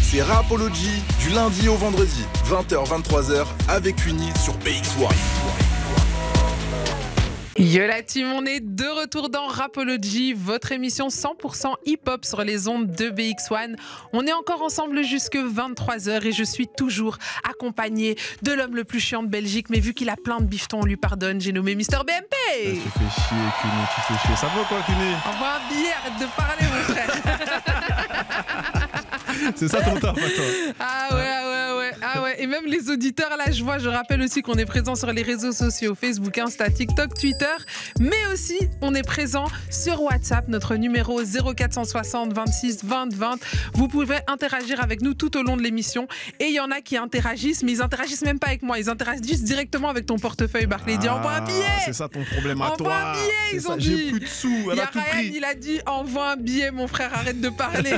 C'est Rapology du lundi au vendredi, 20h-23h avec Uni sur BX1. Yo la team, on est de retour dans Rapology, votre émission 100% hip-hop sur les ondes de BX1. On est encore ensemble jusque 23h et je suis toujours accompagnée de l'homme le plus chiant de Belgique, mais vu qu'il a plein de bifetons, on lui pardonne. J'ai nommé Mister BMP. Tu fais chier, Cuny, tu fais chier. Ça va quoi, Cuny? Envoie un billet, arrête de parler, mon frère. C'est ça ton taf, toi. Ah ouais. Et même les auditeurs, là, je rappelle aussi qu'on est présent sur les réseaux sociaux, Facebook, Insta, TikTok, Twitter, mais aussi on est présent sur WhatsApp, notre numéro 0460 26 20 20. Vous pouvez interagir avec nous tout au long de l'émission. Et il y en a qui interagissent, mais ils interagissent même pas avec moi, ils interagissent directement avec ton portefeuille, Barclay. Il dit envoie un billet. C'est ça ton problème à toi. Envoie un billet, ils ont dit. J'ai plus de sous, elle a tout pris. Il a dit envoie un billet, mon frère, arrête de parler.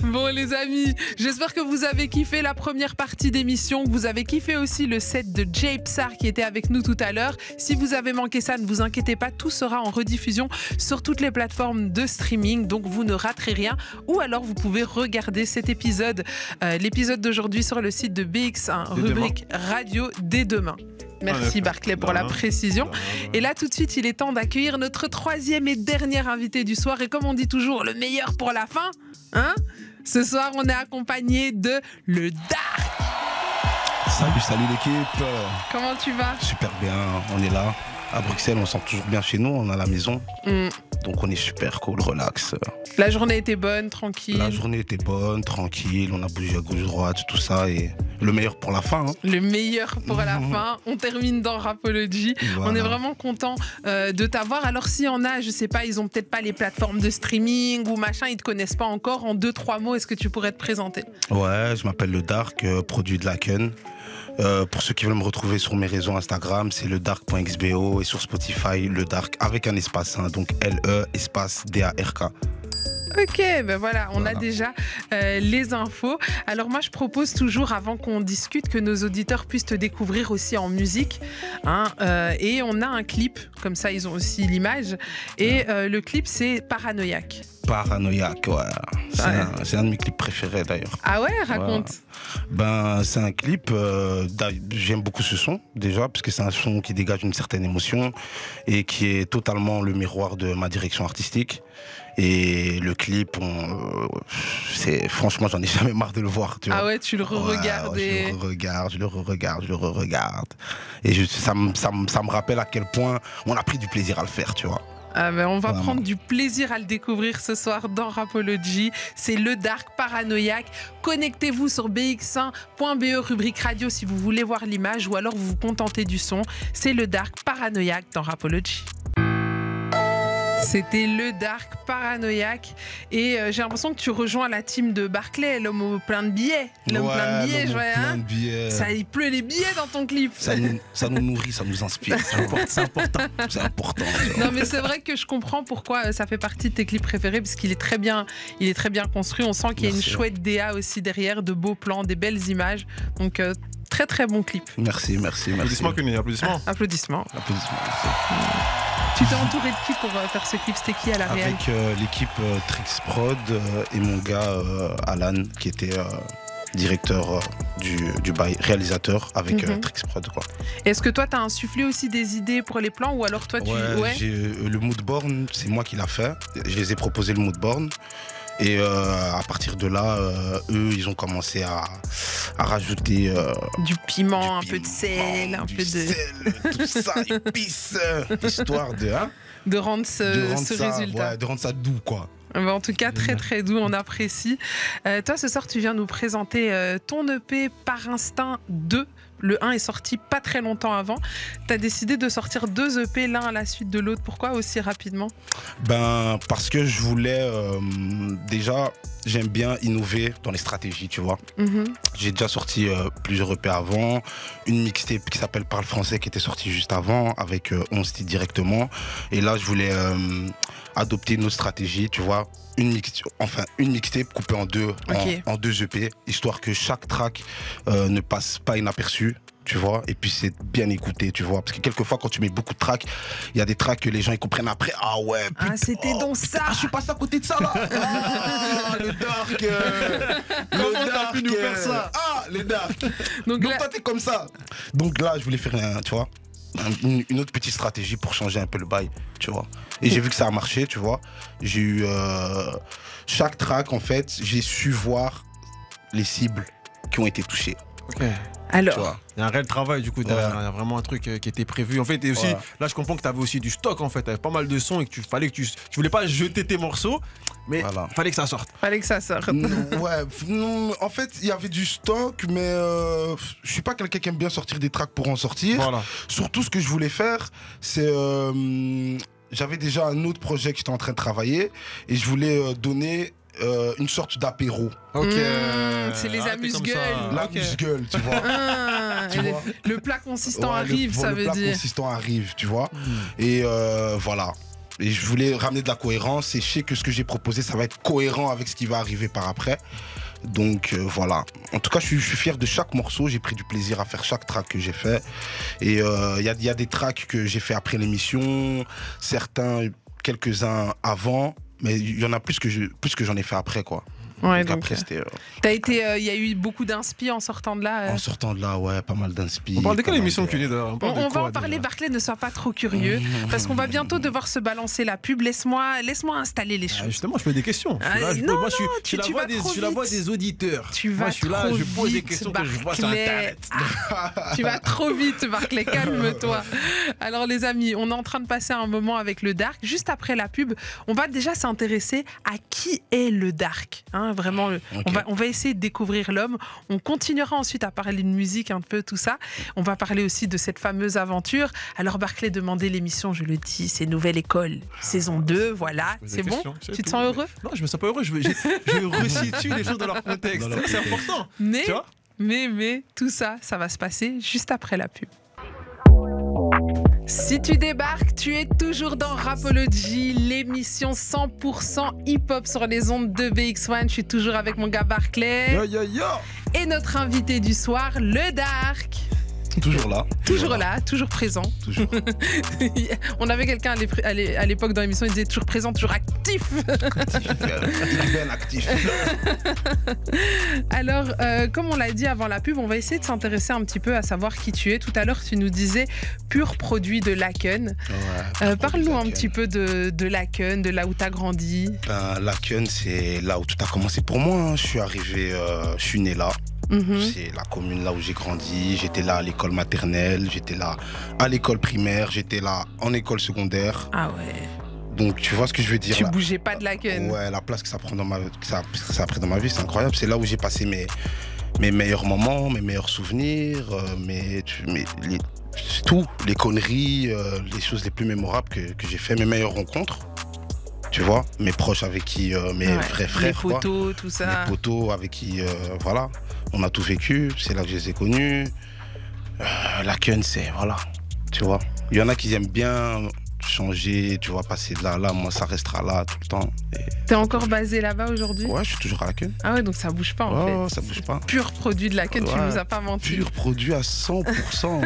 Bon les amis, j'espère que vous avez kiffé la première partie d'émission, que vous avez kiffé aussi le set de Jay Psar qui était avec nous tout à l'heure. Si vous avez manqué ça, ne vous inquiétez pas, tout sera en rediffusion sur toutes les plateformes de streaming, donc vous ne raterez rien. Ou alors vous pouvez regarder cet épisode, l'épisode d'aujourd'hui sur le site de BX1, rubrique radio dès demain. Merci Barclay pour la précision. Et là tout de suite il est temps d'accueillir notre troisième et dernier invité du soir. Et comme on dit toujours, le meilleur pour la fin, hein? Ce soir on est accompagné de Le Dark. Salut l'équipe. Comment tu vas? Super bien, on est là. À Bruxelles, on se sent toujours bien chez nous, on a la maison. Donc on est super cool, relax. La journée était bonne, tranquille. La journée était bonne, tranquille, on a bougé à gauche, droite, tout ça. Et le meilleur pour la fin. Hein. Le meilleur pour la fin. On termine dans Rapology. Voilà. On est vraiment content de t'avoir. Alors s'il y en a, je sais pas, ils ont peut-être pas les plateformes de streaming ou machin, ils te connaissent pas encore. En 2-3 mots, est-ce que tu pourrais te présenter? Ouais, je m'appelle Le Dark, produit de Laken. Pour ceux qui veulent me retrouver sur mes réseaux Instagram, c'est ledark.xbo et sur Spotify, Le Dark avec un espace, hein, donc LE espace DARK. Ok, ben voilà, on a déjà les infos. Alors moi, je propose toujours, avant qu'on discute, que nos auditeurs puissent te découvrir aussi en musique. Hein, et on a un clip, comme ça, ils ont aussi l'image. Et le clip, c'est Paranoïaque. Paranoïaque, ouais. C'est un de mes clips préférés d'ailleurs. Ah ouais, raconte. Ben, c'est un clip, j'aime beaucoup ce son déjà, parce que c'est un son qui dégage une certaine émotion et qui est totalement le miroir de ma direction artistique. Et le clip, franchement, j'en ai jamais marre de le voir. Tu vois. Ah ouais, tu le re-regardes. Ouais, je le re-regarde. Et ça me rappelle à quel point on a pris du plaisir à le faire, tu vois. Ah ben on va prendre du plaisir à le découvrir ce soir dans Rapology. C'est Le Dark, Paranoïaque. Connectez-vous sur bx1.be rubrique radio si vous voulez voir l'image ou alors vous vous contentez du son. C'est Le Dark, Paranoïaque dans Rapology. C'était Le Dark, Paranoïaque. Et j'ai l'impression que tu rejoins la team de Barclay, l'homme au plein de billets. L'homme plein de billets, je vois. Hein, ça, il pleut les billets dans ton clip. Ça nous nourrit, ça nous inspire. C'est important. C'est important. Non, mais c'est vrai que je comprends pourquoi ça fait partie de tes clips préférés, parce qu'il est très bien construit. On sent qu'il y a une chouette DA aussi derrière, de beaux plans, des belles images. Donc, très très bon clip. Merci. Applaudissements, Cuny, applaudissements. Applaudissements. Tu t'es entouré de qui pour faire ce clip? C'était qui à la réal? Avec l'équipe Trix Prod et mon gars Alan, qui était directeur du bail, réalisateur avec Trix Prod, quoi. Est-ce que toi t'as insufflé aussi des idées pour les plans ou alors toi tu... Le moodboard, c'est moi qui l'a fait. Je les ai proposé le moodboard. Et à partir de là, eux, ils ont commencé à rajouter du piment, un peu de sel, un peu de sel, tout ça, épices, histoire de rendre ce résultat. Ouais, de rendre ça doux, quoi. En tout cas, très très doux, on apprécie. Toi, ce soir, tu viens nous présenter ton EP Par Instinct 2. Le 1 est sorti pas très longtemps avant. Tu as décidé de sortir 2 EP l'un à la suite de l'autre. Pourquoi aussi rapidement? Ben, parce que je voulais... déjà, j'aime bien innover dans les stratégies, tu vois. J'ai déjà sorti plusieurs EP avant. Une mixtape qui s'appelle Parle Français qui était sortie juste avant avec 11 titres directement. Et là, je voulais adopter une autre stratégie, tu vois. Une mixtape coupée en deux EP, histoire que chaque track ne passe pas inaperçu. tu vois, et puis c'est bien écouté, tu vois, parce que quelquefois quand tu mets beaucoup de tracks, il y a des tracks que les gens ils comprennent après, ah ouais, putain, c'était donc ça. je suis passé à côté de ça là. Ah, le dark. Comment t'as pu nous faire ça? Ah, les dark. Donc Donc là- toi t'es comme ça. Donc là je voulais faire tu vois, une autre petite stratégie pour changer un peu le bail, tu vois. Et j'ai vu que ça a marché, tu vois. J'ai eu chaque track en fait, j'ai su voir les cibles qui ont été touchées. Ok. Tu Alors, vois. Il y a un réel travail du coup derrière. Ouais. Il y a vraiment un truc qui était prévu. En fait, et aussi, Ouais. là je comprends que tu avais aussi du stock en fait. Tu avais pas mal de sons et que tu voulais pas jeter tes morceaux, mais Voilà. fallait que ça sorte. fallait que ça sorte. Ouais, non, en fait, il y avait du stock, mais je suis pas quelqu'un qui aime bien sortir des tracks pour en sortir. Voilà. Surtout, ce que je voulais faire, c'est. J'avais déjà un autre projet que j'étais en train de travailler et je voulais donner une sorte d'apéro. Ok. c'est les arrêtez comme amuse-gueules. ça. La Ok. gueule, tu vois. Ah, Tu vois. le plat consistant Ouais, arrive, ça le veut plat dire. consistant arrive, tu vois. Et voilà. Et je voulais ramener de la cohérence et je sais que ce que j'ai proposé, ça va être cohérent avec ce qui va arriver par après. Donc voilà. En tout cas, je suis fier de chaque morceau. J'ai pris du plaisir à faire chaque track que j'ai fait. Et il y a des tracks que j'ai fait après l'émission, certains, quelques-uns avant, mais il y en a plus que j'en ai fait après, quoi. Ouais, Donc donc, après, c'était il y a eu beaucoup d'inspi en sortant de là. en sortant de là, ouais, pas mal d'inspi. On parle de quelle pas mal émission de- que tu es d'ailleurs? parle de On va quoi, en parler, déjà Barclay, ne sois pas trop curieux, parce qu'on va bientôt devoir se balancer la pub. Laisse-moi installer les Ah, choses. justement, je fais des questions. Ah, Je suis là, non, moi, je suis tu la vas voix trop je suis la voix vite. des auditeurs. Tu Moi, vas je suis là, trop je pose des vite, questions que je vois sur Barclay. Internet. Tu vas trop vite, Barclay, calme-toi. Alors, les amis, on est en train de passer un moment avec le Dark. Juste après la pub, on va déjà s'intéresser à qui est le Dark. Hein, vraiment, Ok. on va essayer de découvrir l'homme. On continuera ensuite à parler de musique, un peu tout ça. On va parler aussi de cette fameuse aventure. Alors, Barclay demandait l'émission, je le dis, c'est Nouvelle École, saison 2, voilà. Je pose des C'est bon? questions, c'est Tu te tout. sens heureux? Non, je me sens pas heureux. Je resitue les choses dans leur contexte. Dans leur C'est contexte. important. Mais, Tu vois mais, tout ça, ça va se passer juste après la pub. Si tu débarques, tu es toujours dans Rapology, l'émission 100% hip-hop sur les ondes de BX1. Je suis toujours avec mon gars Barclay Yo, yo, yo. et notre invité du soir, le Dark. Toujours là. Toujours là, toujours présent. Toujours. On avait quelqu'un à l'époque dans l'émission, il disait toujours présent, toujours actif. Bien actif. Alors, comme on l'a dit avant la pub, on va essayer de s'intéresser un petit peu à savoir qui tu es. Tout à l'heure, tu nous disais pur produit de Laken. Ouais, Parle-nous un Laken. petit peu de Laken, de là où tu as grandi. Laken, c'est là où tout a commencé pour moi. Hein. Je suis arrivé, je suis né là. Mhm. C'est la commune là où j'ai grandi. J'étais là à l'école maternelle, j'étais là à l'école primaire, j'étais là en école secondaire. Ah ouais. Donc tu vois ce que je veux dire Tu là. bougeais pas de Laken. Ouais, la place que ça prend dans ma, que ça a pris dans ma vie, c'est incroyable. C'est là où j'ai passé mes meilleurs moments, mes meilleurs souvenirs, tout, les conneries, les choses les plus mémorables que j'ai fait, mes meilleures rencontres. Tu vois, mes proches avec qui, mes Ouais. vrais Les frères, quoi. poteaux, tout ça. Mes potos avec qui, voilà, on a tout vécu, c'est là que je les ai connus. Laken, c'est, voilà, tu vois. Il y en a qui aiment bien changer, tu vois, passer de là à là, moi ça restera là tout le temps. Et T'es encore basé là-bas aujourd'hui? ouais, je suis toujours à Laken. Ah ouais, donc ça bouge pas en fait. Ouais, ça bouge pas. Pur produit de Laken, tu Ouais. nous as pas menti. Pur produit à 100%.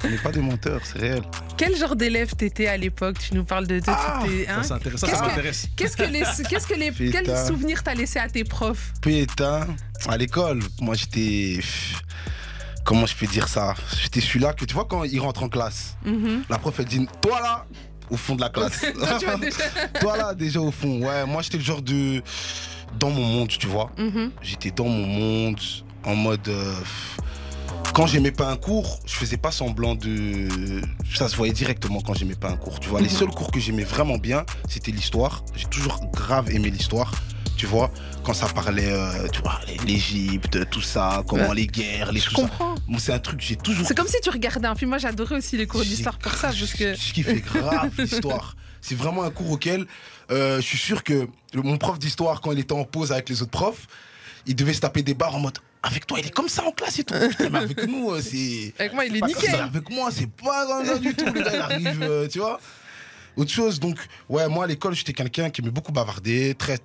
On n'est pas des menteurs, c'est réel. Quel genre d'élève t'étais à l'époque? Tu nous parles de Ah, toutes tes- hein? Ça, c'est intéressant. Qu'est-ce Ça que- m'intéresse. Quels Putain. souvenirs t'as laissé à tes profs? Putain, à l'école, moi j'étais. Comment je peux dire ça? J'étais celui-là que tu vois quand il rentre en classe, Mhm. la prof elle dit toi là, au fond de la classe. Toi, tu vois déjà. Toi là, déjà au fond. Ouais, moi j'étais le genre de. Dans mon monde, tu vois. Mhm. J'étais dans mon monde, en mode. Quand j'aimais pas un cours, je faisais pas semblant de. Ça se voyait directement quand j'aimais pas un cours. Tu vois, les seuls cours que j'aimais vraiment bien, c'était l'histoire. J'ai toujours grave aimé l'histoire. Tu vois, quand ça parlait, tu vois, l'Égypte, tout ça, comment Ouais. les guerres, les Je tout ça. comprends. Bon, c'est un truc que j'ai toujours. C'est comme si tu regardais un film. Moi, j'adorais aussi les cours d'histoire pour ça, parce que. Je kiffais grave l'histoire. C'est vraiment un cours auquel je suis sûr que mon prof d'histoire, quand il était en pause avec les autres profs, il devait se taper des barres en mode avec toi, il est comme ça en classe et tout. Putain, mais avec nous, c'est. Avec moi, il est pas nickel. comme ça. Avec moi, c'est pas comme ça du tout. Le gars, il arrive, tu vois. Autre chose, donc, ouais, moi à l'école, j'étais quelqu'un qui aimait beaucoup bavarder, très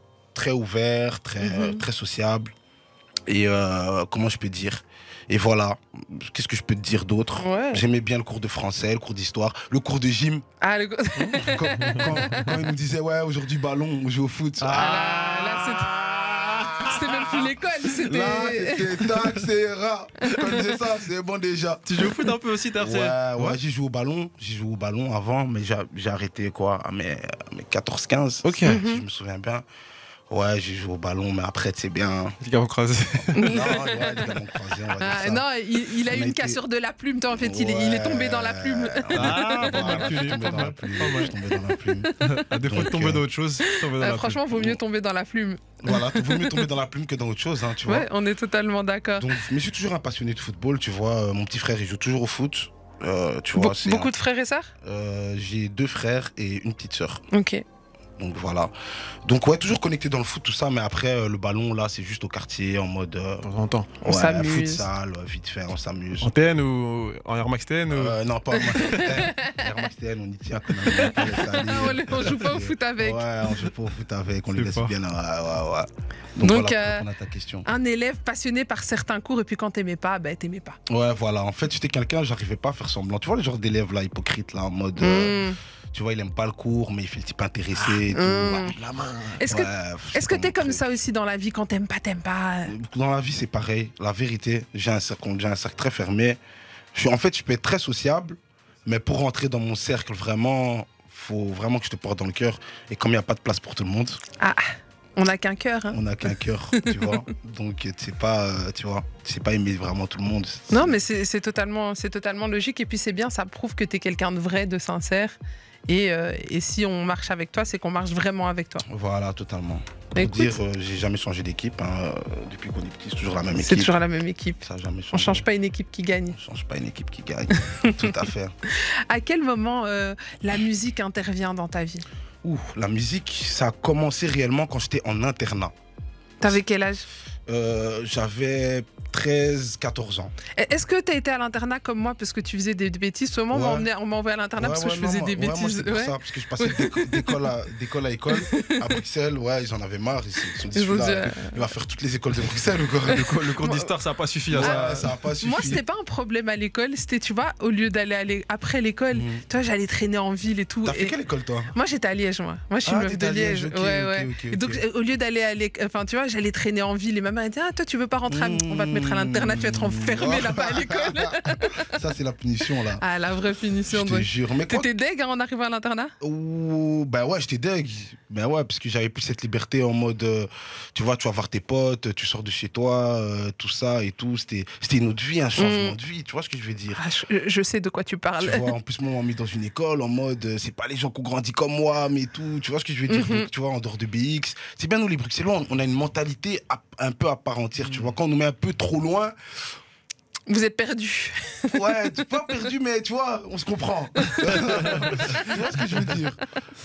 ouvert, très sociable. Et comment je peux dire? Et voilà, qu'est-ce que je peux te dire d'autre? J'aimais bien le cours de français, le cours d'histoire, le cours de gym. Ah, quand ils nous disaient, ouais, aujourd'hui ballon, on joue au foot. C'était même plus l'école, c'était... Là, c'était tac, c'est rare. Quand on disait ça, c'est bon déjà. Tu joues au foot un peu aussi, Ouais, j'ai joué au ballon avant, mais j'ai arrêté quoi, à mes 14-15. Ok. Si je me souviens bien. Ouais, j'ai joué au ballon, mais après, c'est bien. Les gars vont croiser. Non, ouais, les gars vont croiser, on va dire ça. Non, il a eu une cassure de la plume, toi, en fait. Il est tombé dans la plume. Ah, pas mal. Je suis tombé dans la plume. Je suis tombé dans la plume. À défaut de tomber dans autre chose, franchement, vaut mieux tomber dans la plume. Voilà, vaut mieux tomber dans la plume que dans autre chose, hein, tu vois. Ouais, on est totalement d'accord. Donc, mais je suis toujours un passionné de football, tu vois. Mon petit frère, il joue toujours au foot. Tu vois, beaucoup de frères et sœurs? J'ai 2 frères et une petite sœur. Ok. Donc voilà. Donc ouais, toujours connecté dans le foot, tout ça, mais après le ballon là, c'est juste au quartier en mode. De temps en temps. On s'amuse. Futsal, vite fait, on s'amuse. En TN ou en Air Max TN Non, pas en Max TN. Air Max TN, on y tient quand même. On joue pas au foot avec. Ouais, on joue pas au foot avec, on les laisse bien. Ouais. Donc voilà, pour répondre à ta question. Un élève passionné par certains cours et puis quand t'aimais pas, bah t'aimais pas. Ouais, voilà. En fait, j'étais quelqu'un, j'arrivais pas à faire semblant. Tu vois, le genre d'élève là, hypocrite là, en mode. Tu vois, il aime pas le cours, mais il fait le type intéressé et tout. La main. Est-ce que t'es comme ça aussi dans la vie, quand t'aimes pas, t'aimes pas? Dans la vie, c'est pareil. La vérité, j'ai un cercle très fermé. En fait, je peux être très sociable, mais pour rentrer dans mon cercle, vraiment, faut vraiment que je te porte dans le cœur. Et comme il n'y a pas de place pour tout le monde... On n'a qu'un cœur. Hein. On n'a qu'un cœur, tu vois. Donc, tu sais pas aimer vraiment tout le monde. Non, mais c'est totalement logique. Et puis, c'est bien, ça prouve que t'es quelqu'un de vrai, de sincère. Et si on marche avec toi, c'est qu'on marche vraiment avec toi. Voilà, totalement. Pour dire, j'ai jamais changé d'équipe. Hein. Depuis qu'on est petit, c'est toujours la même équipe. C'est toujours la même équipe. Ça a jamais changé. On change pas une équipe qui gagne. On change pas une équipe qui gagne. Tout à fait. À quel moment la musique intervient dans ta vie? La musique, ça a commencé réellement quand j'étais en internat. T'avais quel âge? J'avais 13-14 ans. Est-ce que tu as été à l'internat comme moi parce que tu faisais des bêtises? Souvent, on m'a envoyé à l'internat parce que je faisais des bêtises. Moi, c'est pour ça, parce que je passais d'école à école. À Bruxelles, ils en avaient marre. Ils se sont dit, il va faire toutes les écoles de Bruxelles. Le cours d'histoire, ça n'a pas suffi à ça. Ça n'a pas suffi. Moi, c'était pas un problème à l'école. C'était, tu vois, au lieu d'aller après l'école, tu vois, j'allais traîner en ville et tout. T'as fait quelle école, toi? Moi, j'étais à Liège, moi. Moi, je suis meuf de Liège. Et donc, au lieu d'aller à l'école, enfin, tu vois, j'allais traîner en ville et ma mère elle dit, toi, tu veux pas rentrer, on va te mettre à l'internat, tu vas être enfermé là-bas à l'école. Ça, c'est la punition, là. Ah, la vraie punition. Je te jure. T'étais deg en arrivant à l'internat? Ben ouais, j'étais deg. Ben ouais, parce que j'avais plus cette liberté en mode, tu vois, tu vas voir tes potes, tu sors de chez toi, tout ça et tout. C'était une autre vie, un changement de vie. Tu vois ce que je veux dire? Je sais de quoi tu parles. Tu vois, en plus, moi, on m'a mis dans une école en mode, c'est pas les gens qui ont grandi comme moi, mais tout. Tu vois ce que je veux dire? Donc, tu vois, en dehors de BX. C'est bien, nous, les Bruxellois, on a une mentalité un peu à part entière. Tu vois, quand on nous met un peu trop loin. Vous êtes perdu. Ouais, pas perdu, mais tu vois, on se comprend. Tu vois ce que je veux dire?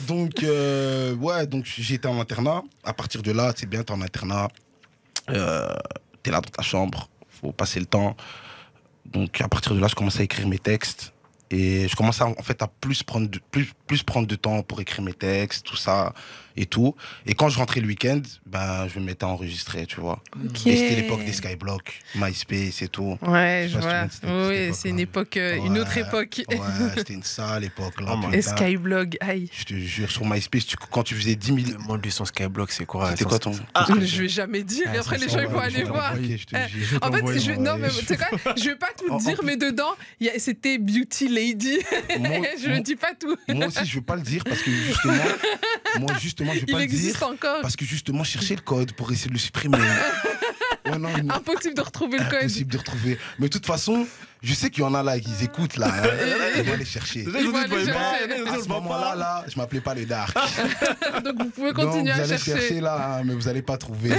Donc, donc j'ai été en internat. À partir de là, c'est bien, t'es en internat. T'es là dans ta chambre, faut passer le temps. Donc, à partir de là, je commençais à écrire mes textes. Et je commençais en fait à plus prendre de temps pour écrire mes textes, tout ça et tout. Et quand je rentrais le week-end, je me mettais à enregistrer, tu vois. Okay. Et c'était l'époque des Skyblock, MySpace et tout. Ouais, je vois. Oui, c'est une époque, une autre époque. Ouais, c'était une sale époque là. Et Skyblock, aïe. Je te jure, sur MySpace, quand tu faisais 10 000... Demande-lui son Skyblock, c'est quoi? C'était quoi ton... Je vais jamais dire, et après les gens ils vont aller voir. En fait, non mais tu sais quoi, je vais pas tout dire, mais dedans, c'était Beauty Lady. Je ne dis pas tout. Moi aussi, je veux pas le dire parce que justement, je veux pas le dire. Il existe encore. Parce que justement, chercher le code pour essayer de le supprimer. Impossible de retrouver le code. Impossible de retrouver. Mais de toute façon, je sais qu'il y en a là qui écoutent là. Ils vont aller chercher. À ce moment-là, je m'appelais pas le Dark. Donc vous pouvez continuer à chercher. Vous allez chercher là, mais vous allez pas trouver.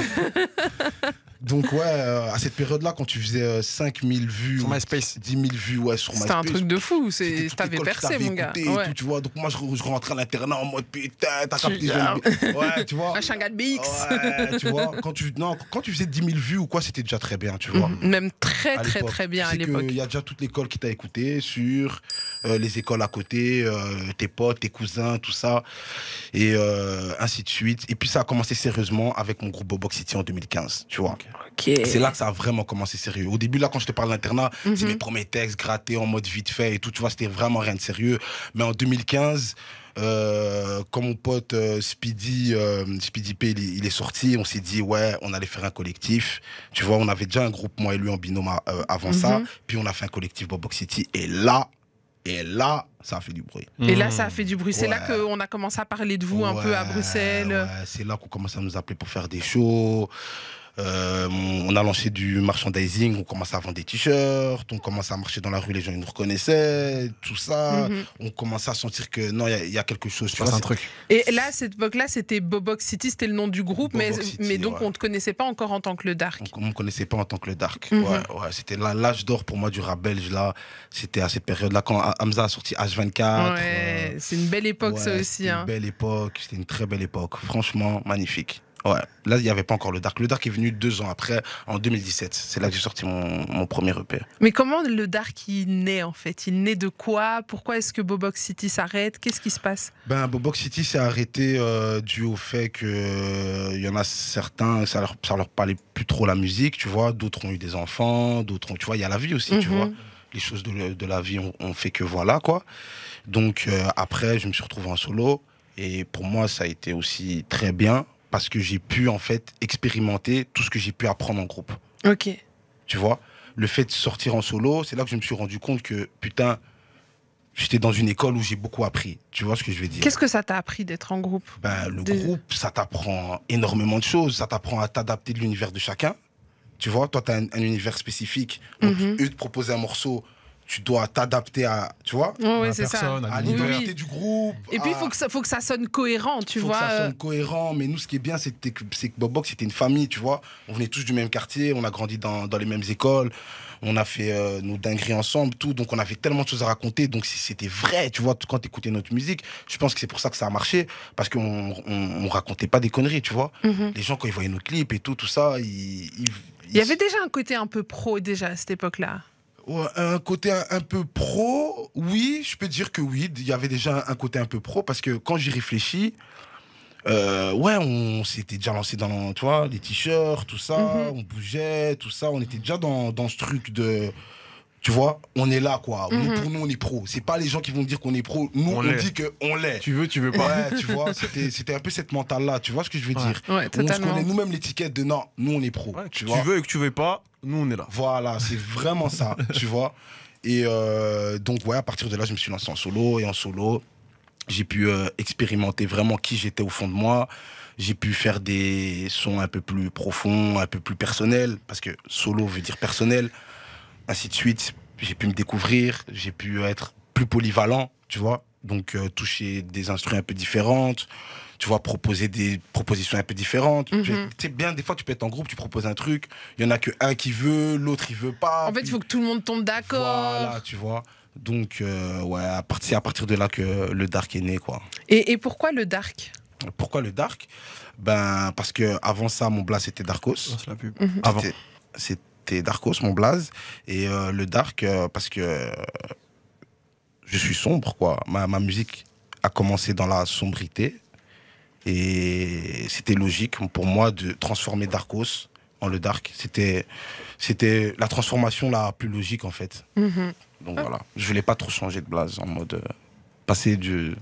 Donc ouais, à cette période-là, quand tu faisais 5000 vues, sur MySpace, 10 000 vues, ouais, sur MySpace. C'était un truc de fou, t'avais percé, mon gars. Ouais. Tout, tu vois, donc moi je rentrais à l'internat en mode putain, t'as capté. Ouais, tu vois. Un gars de BX. Ouais, tu vois, quand tu faisais 10 000 vues ou quoi, c'était déjà très bien, tu vois. Même très bien à l'époque. Il y a déjà toute l'école qui t'a écouté sur les écoles à côté, tes potes, tes cousins, tout ça, et ainsi de suite. Et puis ça a commencé sérieusement avec mon groupe Bobox City en 2015, tu vois. Okay. C'est là que ça a vraiment commencé sérieux. Au début, là, quand je te parle d'internat, c'est mes premiers textes grattés en mode vite fait et tout, tu vois, c'était vraiment rien de sérieux. Mais en 2015, quand mon pote Speedy P, il est sorti, on s'est dit, ouais, on allait faire un collectif. Tu vois, on avait déjà un groupe, moi et lui, en binôme avant ça. Puis on a fait un collectif Bobox City. Et là, ça a fait du bruit. Et là, ça a fait du bruit. C'est là qu'on a commencé à parler de vous un peu à Bruxelles. Ouais, c'est là qu'on commence à nous appeler pour faire des shows. On a lancé du merchandising, on commençait à vendre des t-shirts, on commençait à marcher dans la rue, les gens ils nous reconnaissaient, tout ça. On commençait à sentir que non, il y a quelque chose. Tu vois, c'est un truc. Et là, à cette époque-là, c'était Bobox City, c'était le nom du groupe, mais donc on ne te connaissait pas encore en tant que le Dark. On ne me connaissait pas en tant que le Dark. Ouais, c'était l'âge d'or pour moi du rap belge, là. C'était à cette période-là, quand Hamza a sorti H24. Ouais, c'est une belle époque, ça aussi. C'était une belle époque, c'était une très belle époque. Franchement, magnifique. Ouais, là, il n'y avait pas encore le Dark. Le Dark est venu 2 ans après, en 2017. C'est là que j'ai sorti mon premier EP. Mais comment le Dark, il naît, en fait? Il naît de quoi? Pourquoi est-ce que Bobox City s'arrête? Qu'est-ce qui se passe? Bobox City s'est arrêté dû au fait qu'il y en a certains, ça leur parlait plus trop la musique, tu vois. D'autres ont eu des enfants, d'autres ont... Tu vois, il y a la vie aussi, tu vois. Les choses de la vie ont fait que voilà, quoi. Donc, après, je me suis retrouvé en solo. Et pour moi, ça a été aussi très bien. Parce que j'ai pu, en fait, expérimenter tout ce que j'ai pu apprendre en groupe. Ok. Tu vois, le fait de sortir en solo, c'est là que je me suis rendu compte que, putain, j'étais dans une école où j'ai beaucoup appris. Tu vois ce que je veux dire? Qu'est-ce que ça t'a appris d'être en groupe? Groupe, ça t'apprend énormément de choses. Ça t'apprend à t'adapter de l'univers de chacun. Tu vois, toi, tu as un univers spécifique. Donc, eux te proposer un morceau, tu dois t'adapter à, tu vois, c'est ça. À l'identité du groupe. Et puis, il faut que ça sonne cohérent, tu vois. Il faut que ça sonne cohérent. Mais nous, ce qui est bien, c'est que Bobox, c'était une famille, tu vois. On venait tous du même quartier, on a grandi dans les mêmes écoles. On a fait nos dingueries ensemble, tout. Donc, on avait tellement de choses à raconter. Donc, c'était vrai, tu vois, quand tu écoutais notre musique. Je pense que c'est pour ça que ça a marché. Parce qu'on racontait pas des conneries, tu vois. Les gens, quand ils voyaient nos clips et tout ça, il y avait déjà un côté un peu pro, déjà, à cette époque-là. Ouais, un côté un peu pro, oui, je peux dire que oui, il y avait déjà un côté un peu pro, parce que quand j'y réfléchis, on s'était déjà lancé dans, tu vois, les t-shirts, tout ça, on bougeait, tout ça, on était déjà dans ce truc de, tu vois, on est là, quoi. Pour nous, on est pro. C'est pas les gens qui vont dire qu'on est pro, nous, on dit qu'on l'est. Tu veux pas. Ouais, tu vois, c'était un peu cette mentale-là, tu vois ce que je veux dire? Ouais, totalement. On se connaît nous-mêmes l'étiquette de non, nous, on est pro. Ouais, tu veux et que tu veux pas, nous, on est là. Voilà, c'est vraiment ça, tu vois. Et donc, ouais, à partir de là, je me suis lancé en solo. Et en solo, j'ai pu expérimenter vraiment qui j'étais au fond de moi. J'ai pu faire des sons un peu plus profonds, un peu plus personnels. Parce que solo veut dire personnel. Ainsi de suite. J'ai pu me découvrir. J'ai pu être plus polyvalent, tu vois. Donc, toucher des instruments un peu différentes. Tu vois, proposer des propositions un peu différentes. Tu sais, bien, des fois, tu peux être en groupe, tu proposes un truc, il y en a qu'un qui veut, l'autre, il veut pas. En fait, il faut que tout le monde tombe d'accord. Voilà, tu vois. Donc, c'est à partir de là que le Dark est né, quoi. Et pourquoi le Dark? Pourquoi le Dark? Parce que avant ça, mon blaze, c'était Darkos. C'est la pub. Avant. C'était Darkos, mon blaze. Et le Dark, parce que je suis sombre, quoi. Ma musique a commencé dans la sombrité. Et c'était logique pour moi de transformer Darkos en le Dark. C'était la transformation la plus logique, en fait. Donc voilà, je voulais pas trop changer de blaze, en mode passer de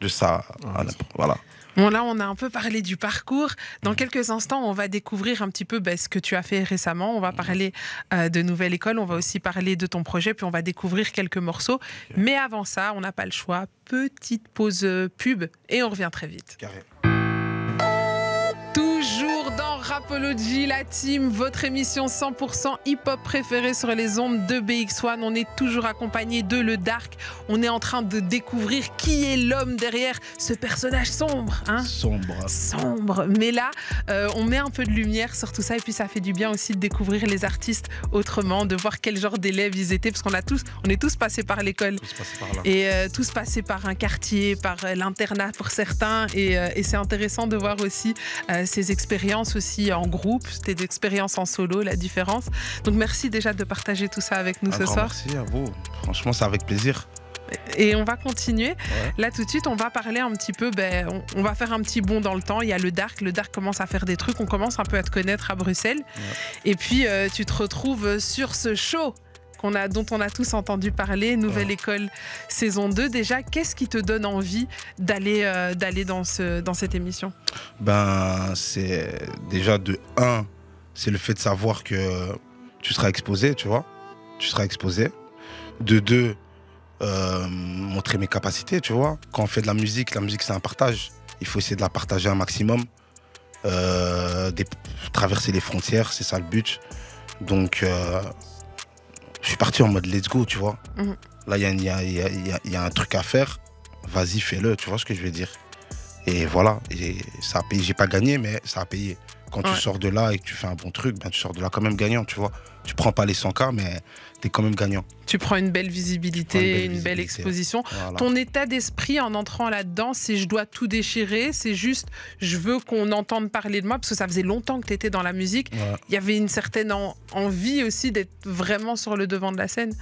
ça à voilà. Bon, là, on a un peu parlé du parcours. Dans quelques instants, on va découvrir un petit peu ce que tu as fait récemment. On va parler de Nouvelle École. On va aussi parler de ton projet. Puis on va découvrir quelques morceaux. Okay. Mais avant ça, on n'a pas le choix. Petite pause pub et on revient très vite. Carré. Toujours dans Rapology, la team, votre émission 100% hip-hop préférée sur les ondes de BX1. On est toujours accompagné de Le Dark. On est en train de découvrir qui est l'homme derrière ce personnage sombre. Hein, sombre. Mais là, on met un peu de lumière sur tout ça et puis ça fait du bien aussi de découvrir les artistes autrement, de voir quel genre d'élèves ils étaient, parce on est tous passés par l'école. Et tous passés par un quartier, par l'internat pour certains. Et c'est intéressant de voir aussi ces expériences aussi en groupe, tes expériences en solo, la différence. Donc merci déjà de partager tout ça avec nous ce soir. Merci à vous. Franchement, c'est avec plaisir. Et on va continuer. Là, tout de suite, on va parler un petit peu, on va faire un petit bond dans le temps. Il y a le Dark. Le Dark commence à faire des trucs. On commence un peu à te connaître à Bruxelles. Et puis, tu te retrouves sur ce show dont on a tous entendu parler, Nouvelle École saison 2. Déjà, qu'est-ce qui te donne envie d'aller dans cette émission? C'est déjà de 1, c'est le fait de savoir que tu seras exposé, tu vois. Tu seras exposé. De 2, montrer mes capacités, tu vois. Quand on fait de la musique c'est un partage. Il faut essayer de la partager un maximum. Traverser les frontières, c'est ça le but. Donc, je suis parti en mode let's go, tu vois. Là, il y a un truc à faire. Vas-y, fais-le, tu vois ce que je veux dire. Et voilà, et ça a payé. J'ai pas gagné, mais ça a payé. Quand tu sors de là et que tu fais un bon truc, tu sors de là quand même gagnant, tu vois. Tu prends pas les 100K, mais t'es quand même gagnant. Tu prends une belle visibilité, une belle exposition. Voilà. Ton état d'esprit en entrant là-dedans, c'est je dois tout déchirer, c'est juste je veux qu'on entende parler de moi, parce que ça faisait longtemps que tu étais dans la musique. Il y avait une certaine envie aussi d'être vraiment sur le devant de la scène.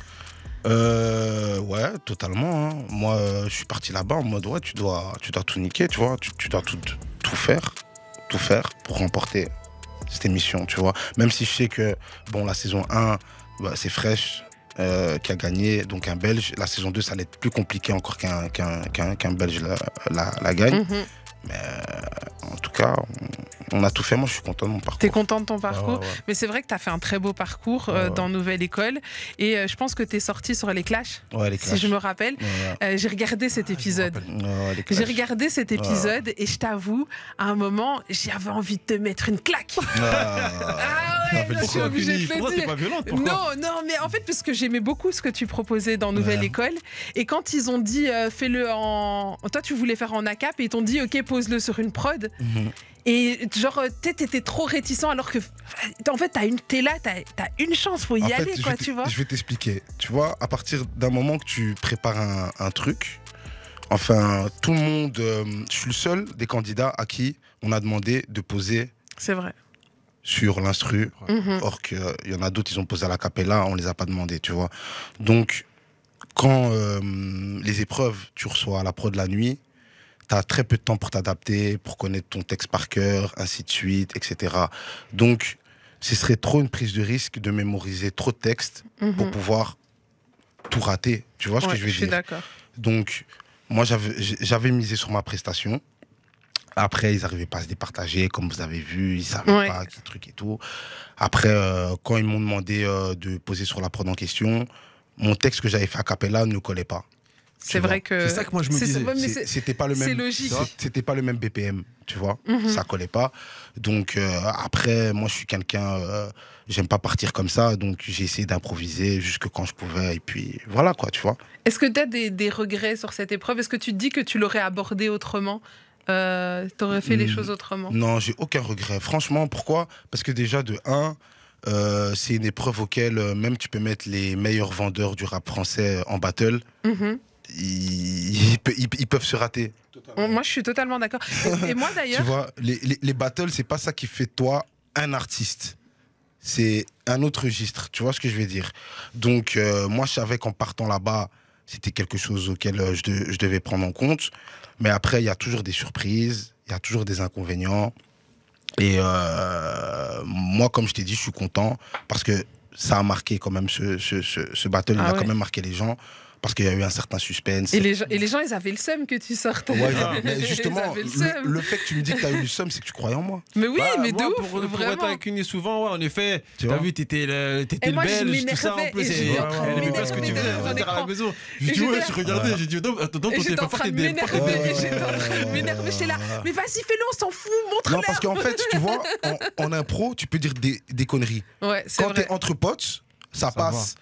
Ouais, totalement. Hein. Moi, je suis parti là-bas en mode tu dois tout niquer, tu vois. Tu dois tout faire pour remporter cette émission, tu vois. Même si je sais que, la saison 1, c'est Fresh qui a gagné, donc un Belge. La saison 2, ça allait être plus compliqué encore qu'un Belge la gagne. Mais en tout cas, on a tout fait. Moi, je suis content de mon parcours. T'es content de ton parcours, mais c'est vrai que t'as fait un très beau parcours dans Nouvelle École. Et je pense que t'es sorti sur les Clash, si je me rappelle. J'ai regardé cet épisode. J'ai regardé cet épisode et je t'avoue, à un moment, j'avais envie de te mettre une claque. Je suis obligée de te dire. T'es pas violente, Non, mais en fait, parce que j'aimais beaucoup ce que tu proposais dans Nouvelle École. Et quand ils ont dit, fais-le en... Toi, tu voulais faire en ACAP et ils t'ont dit, ok, pose-le sur une prod. Et genre, t'étais trop réticent alors que, en fait, t'es là, t'as une chance, faut y aller, quoi, tu vois. Je vais t'expliquer. Tu vois, à partir d'un moment que tu prépares un truc, enfin, tout le monde, je suis le seul des candidats à qui on a demandé de poser. C'est vrai. Sur l'instru, or qu'il y en a d'autres, ils ont posé à la cappella, on les a pas demandé, tu vois. Donc, quand les épreuves, tu reçois à la prod la nuit, tu as très peu de temps pour t'adapter, pour connaître ton texte par cœur, ainsi de suite, etc. Donc, ce serait trop une prise de risque de mémoriser trop de textes pour pouvoir tout rater. Tu vois ce que je veux dire? Je suis d'accord. Donc, moi, j'avais misé sur ma prestation. Après, ils n'arrivaient pas à se départager, comme vous avez vu, ils ne savaient pas quel truc et tout. Après, quand ils m'ont demandé de poser sur la prod en question, mon texte que j'avais fait à cappella ne collait pas. C'est vrai que... C'est ça que moi je me disais. C'était pas le même... C'est logique. C'était pas le même BPM, tu vois. Ça collait pas. Donc, après, moi, je suis quelqu'un... j'aime pas partir comme ça, donc j'ai essayé d'improviser jusque quand je pouvais. Et puis, voilà, quoi, tu vois. Est-ce que tu as des regrets sur cette épreuve? Est-ce que tu te dis que tu l'aurais abordé autrement? T'aurais fait les choses autrement? Non, j'ai aucun regret. Franchement, pourquoi? Parce que déjà, de 1... c'est une épreuve auquel même tu peux mettre les meilleurs vendeurs du rap français en battle. Ils peuvent se rater. Moi, je suis totalement d'accord. Et moi, d'ailleurs... Tu vois, les battles, c'est pas ça qui fait de toi un artiste. C'est un autre registre. Tu vois ce que je veux dire? Donc, moi, je savais qu'en partant là-bas, c'était quelque chose auquel je devais prendre en compte. Mais après, il y a toujours des surprises, il y a toujours des inconvénients. Et moi, comme je t'ai dit, je suis content parce que ça a marqué quand même ce battle. Il a quand même marqué les gens parce qu'il y a eu un certain suspense. Et les gens, ils avaient le seum que tu sortes. Ouais, mais justement, le fait que tu me dis que tu as eu le seum, c'est que tu croyais en moi. Mais oui, mais de ouf, pour être avec une souvent, en effet, t'as vu, t'étais le belge, tout ça en plus. Et parce que tu veux dire à la maison. Je dis, je regardais, j'ai dit, attends, toi, t'es pas fait des... J'étais en train de m'énerver, j'étais là. Mais vas-y, fais-le, on s'en fout, montre-le. Non, parce qu'en fait, tu vois, en impro, tu peux dire des conneries. Ouais, c'est vrai. Quand t'es entre potes, ça passe.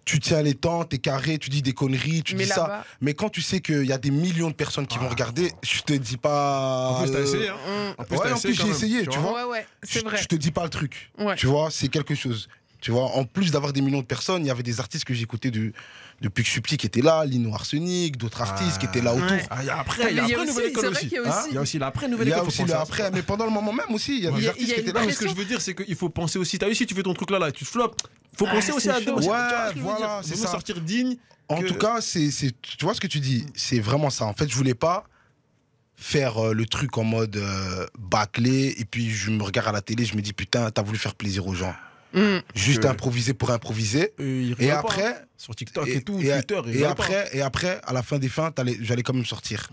Tu tiens les temps, t'es carré, tu dis des conneries, tu dis ça. Mais quand tu sais qu'il y a des millions de personnes qui vont regarder, je te dis pas... En plus, t'as essayé, hein. En plus, j'ai essayé, tu vois. Ouais, c'est vrai. Je te dis pas le truc. Tu vois, c'est quelque chose. Tu vois, en plus d'avoir des millions de personnes, il y avait des artistes que j'écoutais depuis que je suis petit qui étaient là, Lino Arsenic, d'autres artistes qui étaient là autour. Ah, il y a après, Nouvelle École aussi. Il y a aussi l'après Nouvelle École. Il y a aussi l'après, mais pendant le moment même aussi, il y a des artistes qui étaient là. Ce que je veux dire, c'est qu'il faut penser aussi. T'as vu, si tu fais ton truc là, tu flops. Il faut penser aussi à deux. Ouais, voilà, c'est ça. Sortir digne. En tout cas, tu vois ce que tu dis, c'est vraiment ça. En fait, je voulais pas faire le truc en mode bâclé et puis je me regarde à la télé, je me dis putain, t'as voulu faire plaisir aux gens. Juste improviser pour improviser. Et après, sur TikTok et tout, Twitter. Et après, à la fin des fins, j'allais quand même sortir.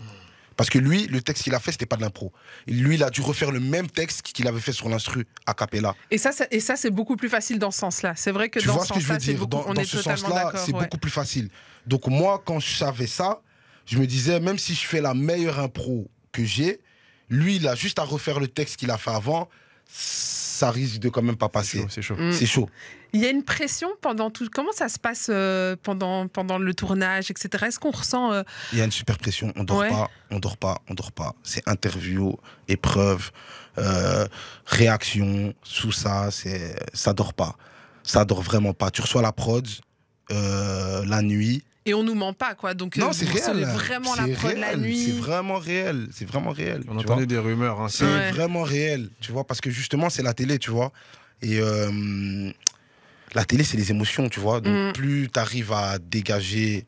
Parce que lui, le texte qu'il a fait, c'était pas de l'impro. Lui, il a dû refaire le même texte qu'il avait fait sur l'instru a cappella. Et ça, c'est beaucoup plus facile dans ce sens-là. C'est vrai que tu dans vois ce sens-là, c'est beaucoup. Dans ce sens-là, c'est beaucoup plus facile. Donc moi, quand je savais ça, je me disais, même si je fais la meilleure impro que j'ai, lui, il a juste à refaire le texte qu'il a fait avant. Ça risque de quand même pas passer. C'est chaud. C'est chaud. Il y a une pression pendant tout. Comment ça se passe pendant le tournage, etc. Est-ce qu'on ressent Il y a une super pression. On dort pas. C'est interview, épreuve, réaction, tout ça. Ça dort pas. Ça dort vraiment pas. Tu reçois la prod la nuit. Et on nous ment pas, quoi. Donc, non, c'est réel. Vraiment la prod la nuit. C'est vraiment réel. C'est vraiment réel. On entendait des rumeurs. Hein, c'est vraiment réel, tu vois, parce que justement, c'est la télé, tu vois. Et la télé, c'est les émotions, tu vois. Donc, plus tu arrives à dégager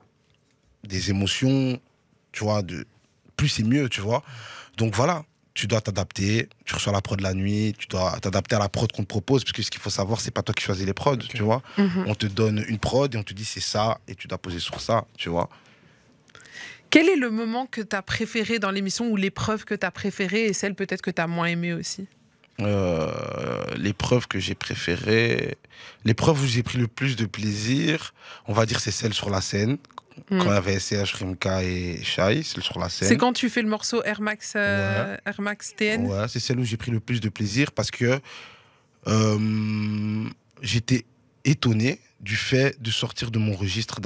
des émotions, tu vois, plus c'est mieux, tu vois. Donc, voilà. Tu dois t'adapter, tu reçois la prod la nuit, tu dois t'adapter à la prod qu'on te propose, parce que ce qu'il faut savoir, c'est pas toi qui choisis les prods, tu vois. On te donne une prod et on te dit c'est ça, et tu dois poser sur ça, tu vois. Quel est le moment que tu as préféré dans l'émission, ou l'épreuve que tu as préférée, et celle peut-être que tu as moins aimée aussi? L'épreuve que j'ai préférée, l'épreuve où j'ai pris le plus de plaisir, on va dire c'est celle sur la scène. Quand il y avait SCH, Rimka et Shai sur la scène. C'est quand tu fais le morceau Air Max TN? Ouais, c'est celle où j'ai pris le plus de plaisir parce que j'étais étonné du fait de sortir de mon registre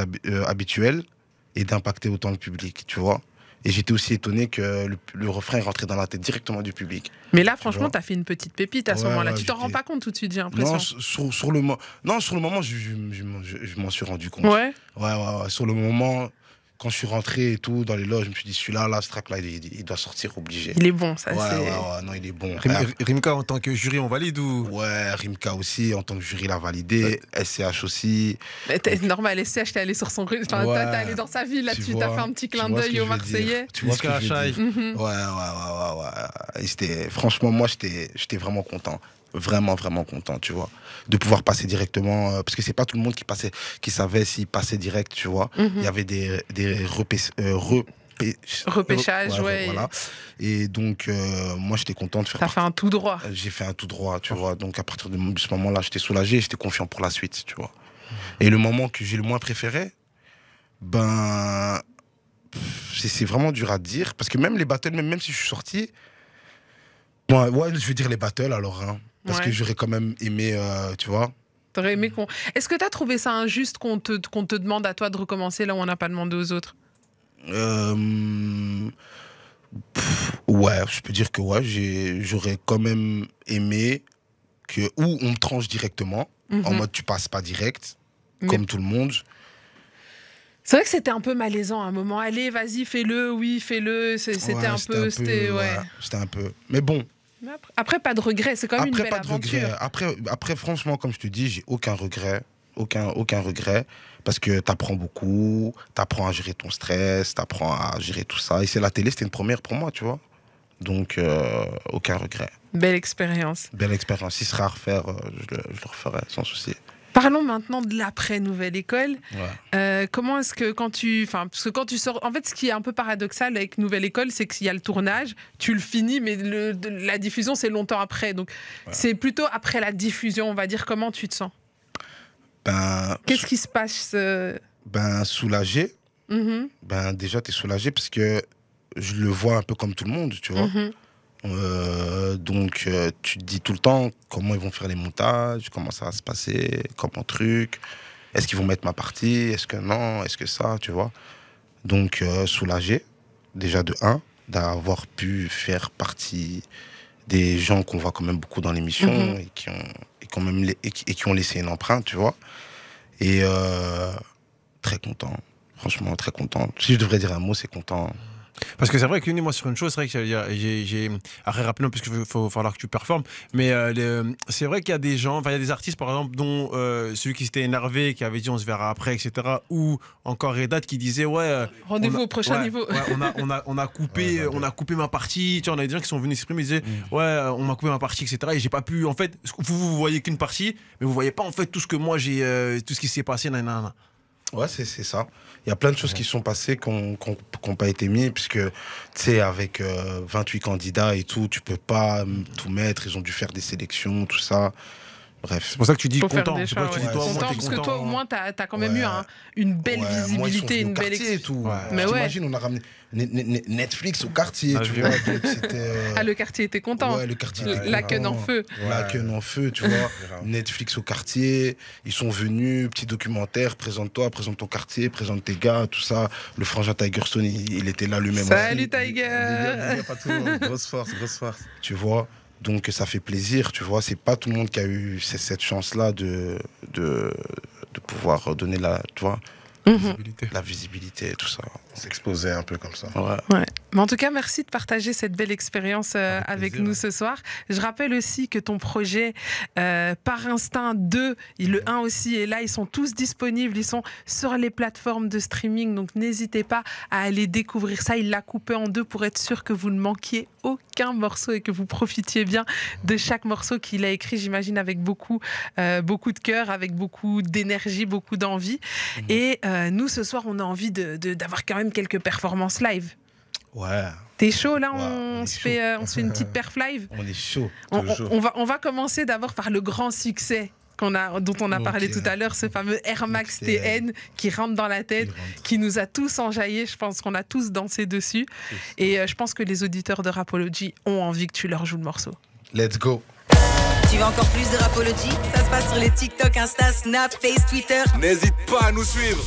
habituel et d'impacter autant le public, tu vois. Et j'étais aussi étonné que le refrain est rentré dans la tête directement du public. Mais là, franchement, t'as fait une petite pépite à ce moment-là. Tu t'en rends pas compte tout de suite, j'ai l'impression. Non, sur le moment, je m'en suis rendu compte. Ouais. Ouais. Sur le moment, quand je suis rentré et tout, dans les loges, je me suis dit, celui-là, ce track-là, il doit sortir obligé. Il est bon, ça. Ouais, non, il est bon. Rimka, en tant que jury, on valide ou? Ouais, Rimka aussi, en tant que jury, l'a validé. SCH aussi. Normal, SCH, t'es allé sur son... Enfin, t'es allé dans sa ville, là-dessus, t'as fait un petit clin d'œil aux Marseillais. Tu vois ce que je veux dire. Ouais. Et franchement, moi, j'étais vraiment content. Vraiment content, tu vois, de pouvoir passer directement, parce que c'est pas tout le monde qui savait s'il passait direct, tu vois. Il y avait des repêchages, ouais. Voilà. Et donc, moi, j'étais content de faire. T'as fait un tout droit. J'ai fait un tout droit, tu vois. Donc, à partir de ce moment-là, j'étais soulagé, j'étais confiant pour la suite, tu vois. Et le moment que j'ai le moins préféré, c'est vraiment dur à dire, parce que même les battles, même si je suis sorti, ouais, je veux dire les battles alors, hein. Parce que j'aurais quand même aimé, tu vois. T'aurais aimé qu'on... Est-ce que t'as trouvé ça injuste qu'on te demande à toi de recommencer là où on n'a pas demandé aux autres? Ouais, je peux dire que ouais, j'aurais quand même aimé ou on me tranche directement, en mode tu passes pas direct, comme tout le monde. C'est vrai que c'était un peu malaisant à un moment. Allez, vas-y, fais-le, oui, fais-le. C'était un peu... C'était un peu... Mais bon. Après, pas de regret, c'est quand même une belle aventure. Après, franchement, comme je te dis, j'ai aucun regret. Aucun regret. Parce que t'apprends beaucoup, t'apprends à gérer ton stress, t'apprends à gérer tout ça. Et c'est la télé, c'était une première pour moi, tu vois. Donc, aucun regret. Belle expérience. Belle expérience. Si ce serait à refaire, je le referais, sans souci. Parlons maintenant de l'après-Nouvelle École. Ouais. Comment est-ce que quand tu sors... En fait, ce qui est un peu paradoxal avec Nouvelle École, c'est qu'il y a le tournage, tu le finis, mais la diffusion, c'est longtemps après. Donc, c'est plutôt après la diffusion, on va dire. Comment tu te sens? Qu'est-ce qui se passe? Soulagé. Déjà, tu es soulagé parce que je le vois un peu comme tout le monde, tu vois. Donc, tu te dis tout le temps comment ils vont faire les montages, comment ça va se passer, comment truc, est-ce qu'ils vont mettre ma partie, est-ce que non, est-ce que ça, tu vois. Donc, soulagé, déjà de 1, d'avoir pu faire partie des gens qu'on voit quand même beaucoup dans l'émission et qui quand même et qui ont laissé une empreinte, tu vois. Et très content, franchement très content. Si je devrais dire un mot, c'est content. Parce que c'est vrai que moi sur une chose, c'est vrai que j'ai arrêté rappeler parce qu'il faut falloir que tu performes. Mais c'est vrai qu'il y a des gens, il y a des artistes par exemple dont celui qui s'était énervé, qui avait dit on se verra après, etc. Ou encore Redat qui disait rendez-vous au prochain niveau. On a coupé ma partie. Tu vois, on a des gens qui sont venus s'exprimer, ils disaient on m'a coupé ma partie, etc. Et j'ai pas pu. En fait, vous voyez qu'une partie, mais vous voyez pas en fait tout ce que moi j'ai, tout ce qui s'est passé. Nanana. Ouais, c'est ça. Il y a plein de choses qui sont passées qui n'ont pas été mises, puisque, tu sais, avec 28 candidats et tout, tu peux pas tout mettre. Ils ont dû faire des sélections, tout ça. Bref. C'est pour ça que tu dis content. C'est pour ça que tu dis toi, content, parce que toi, au moins, t'as quand même eu une belle visibilité, une belle et tout. Mais t'imagines, on a ramené Netflix au quartier, tu vois. Donc le quartier était content. Ouais, le quartier était la queue en feu. La queue en feu, tu vois. Netflix au quartier, ils sont venus, petit documentaire, présente-toi, présente ton quartier, présente tes gars, tout ça. Le frangin Tigerstone, il était là lui-même. Salut Tiger. Grosse force. Tu vois. Donc ça fait plaisir, tu vois, c'est pas tout le monde qui a eu cette chance-là de pouvoir donner la visibilité et tout ça. S'exposer un peu comme ça. Ouais. Mais en tout cas, merci de partager cette belle expérience avec nous ce soir. Je rappelle aussi que ton projet Par Instinct 2, le 1 aussi est là. Ils sont tous disponibles. Ils sont sur les plateformes de streaming. Donc, n'hésitez pas à aller découvrir ça. Il l'a coupé en deux pour être sûr que vous ne manquiez aucun morceau et que vous profitiez bien de chaque morceau qu'il a écrit, j'imagine, avec beaucoup de cœur, avec beaucoup d'énergie, beaucoup d'envie. Et nous, ce soir, on a envie d'avoir quand même quelques performances live. Ouais. T'es chaud là, on se fait une petite perf live. On est chaud. On va commencer d'abord par le grand succès dont on a parlé tout à l'heure, ce fameux Air Max TN qui rentre dans la tête, qui nous a tous enjaillés. Je pense qu'on a tous dansé dessus. Et je pense que les auditeurs de Rapology ont envie que tu leur joues le morceau. Let's go. Tu veux encore plus de Rapology? Ça se passe sur les TikTok, Insta, Snap, Face, Twitter. N'hésite pas à nous suivre.